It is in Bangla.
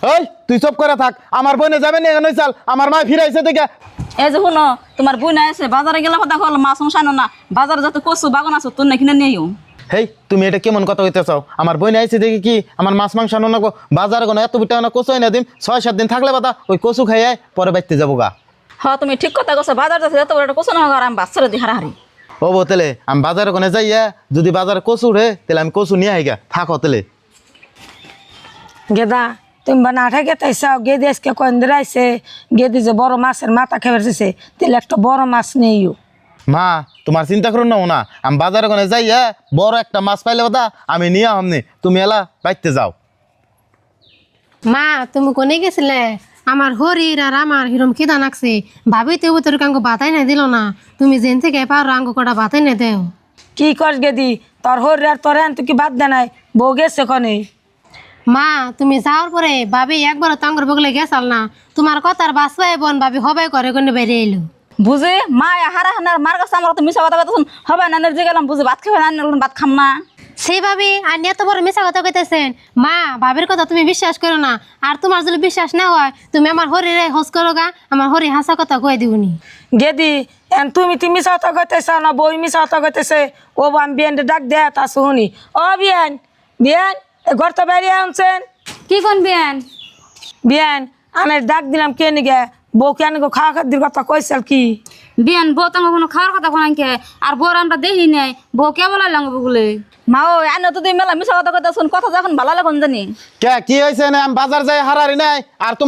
ওই তুই চুপ করে থাক, আমার বোনে যাবে না এখানে চাল, আমার মা ফিরাইছে দেখে। এই যে শুনো, তোমার বই না আছে বাজারে গেলে কথা হল মাছ সানো না, বাজারে যত কচু বাগান আছো তোর না কিনে নিয়েও। হেই তুমি এটা কেমন কথা কইতে চাও? আমার বোনে আইছে দেখি কি আমার মাছ মাংস আনো না গো, বাজারে কোনো এত বিটা না কচু না দিন, 6-7 দিন থাকলে বাদা ওই কচু খাইয়ে পরে বাইতে যাবো গা। হ্যাঁ তুমি ঠিক কথা কছো, বাজার যাচ্ছে এত বড় একটা কচু না আর আমি বাচ্চারা দিয়ে হারাহারি। ও বো তেলে আমি বাজারে কোনে যাইয়া যদি বাজারে কচু রে তাহলে আমি কচু নিয়ে আইগা থাকো তেলে। গেদা তুমি বানা আঠা গেতাইছাও, গেদি আজকে কন্দির আইছে, গেদি যে বড় মাছের মাথা খেয়ে দিছে, তাহলে একটা বড় মাছ নেইও। মা তোমার চিন্তা করুন না না, আমি বাজারে কোনে যাইয়া বড় একটা মাছ পাইলে বাদা আমি নিয়ে আমনি, তুমি এলা বাইতে যাও। মা তুমি কোনে গেছিলে? আমার হরির আর আমার হিরম খিদা নাকছে, ভাবি তো তোর কাঙ্গ বাতাই না দিল না, তুমি যেন থেকে পারো আঙ্গ কটা বাতাই না দেও। কি কর গেদি, তোর হরি আর তোর তুই কি বাদ দে নাই, বউ গেছে কনে। মা তুমি যাওয়ার পরে ভাবি একবার তাঙ্গর বগলে গেছাল না, তোমার কথার বাসবাই বোন ভাবি হবাই করে কোনে বেড়ে এলো। বুঝে মা হারা হানার মার কাছে আমার তো মিশা কথা কথা শুন হবে না, যে গেলাম বুঝে ভাত খাবে না, ভাত খাম না। সেই ভাবি আর এত বড় মিশা কথা কইতেছেন। মা ভাবির কথা তুমি বিশ্বাস করো না, আর তোমার যদি বিশ্বাস না হয় তুমি আমার হরিরে হোস করো গা, আমার হরি হাসা কথা কয়ে দিবনি। গেদি তুমি মিশা হতা করতেছ না, বই মিশা হতা করতেছে। ও আমি বিয়ানটা ডাক দে তা শুনি। ও বিয়ান, বিয়ান ঘর তো বেরিয়ে আনছেন। কি কোন বিয়ান? বিয়ান আমি ডাক দিলাম কে নিগে, বউ কেন গো খাওয়া খাদ্যের কথা কইসাল কি? বিয়ান বউ তোমার কোনো খাওয়ার কথা কোনাকে, আর বউর আমরা দেখি নাই, বউ কে বলাই লাগবো বলে। মা ও আইনে তো তুই মেলা মিশা কথা কথা শুন, কথা যখন ভালো লাগুন জানি। কে কি হয়েছে না, আমি বাজার যাই হারারি নাই আর তোমার